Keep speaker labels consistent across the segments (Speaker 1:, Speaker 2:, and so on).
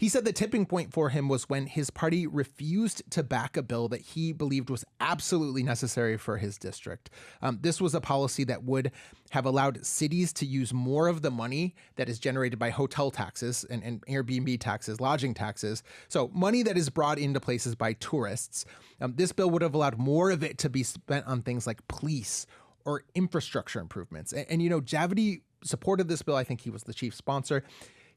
Speaker 1: He said the tipping point for him was when his party refused to back a bill that he believed was absolutely necessary for his district. This was a policy that would have allowed cities to use more of the money that is generated by hotel taxes and Airbnb taxes, lodging taxes. So money that is brought into places by tourists. This bill would have allowed more of it to be spent on things like police or infrastructure improvements. And Javadi supported this bill. I think he was the chief sponsor.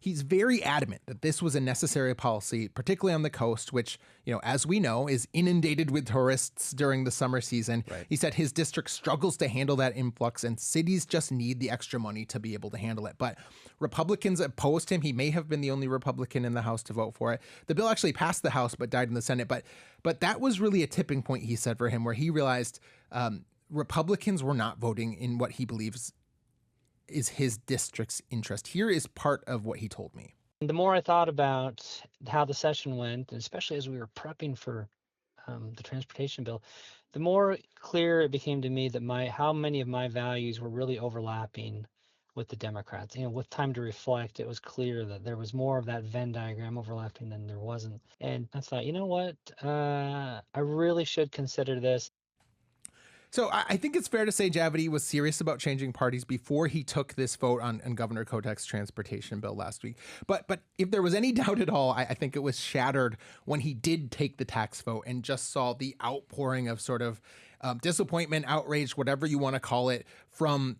Speaker 1: He's very adamant that this was a necessary policy, particularly on the coast, which, as we know, is inundated with tourists during the summer season.
Speaker 2: Right.
Speaker 1: He said his district struggles to handle that influx and cities just need the extra money to be able to handle it. But Republicans opposed him. He may have been the only Republican in the House to vote for it. The bill actually passed the House but died in the Senate. But that was really a tipping point, he said, for him, where he realized Republicans were not voting in what he believes is his district's interest. Here is part of what he told me.
Speaker 3: The more I thought about how the session went, and especially as we were prepping for the transportation bill, the more clear it became to me that how many of my values were really overlapping with the Democrats. With time to reflect, it was clear that there was more of that Venn diagram overlapping than there wasn't. And I thought, you know what? I really should consider this.
Speaker 1: So I think it's fair to say Javadi was serious about changing parties before he took this vote on Governor Kotek's transportation bill last week. But if there was any doubt at all, I think it was shattered when he did take the tax vote and just saw the outpouring of sort of disappointment, outrage, whatever you want to call it, from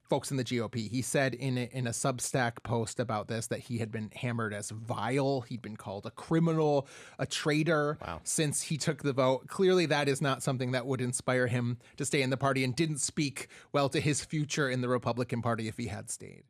Speaker 1: folks in the GOP. He said in a Substack post about this that he had been hammered as vile. He'd been called a criminal, a traitor since he took the vote. Clearly, that is not something that would inspire him to stay in the party and didn't speak well to his future in the Republican Party if he had stayed.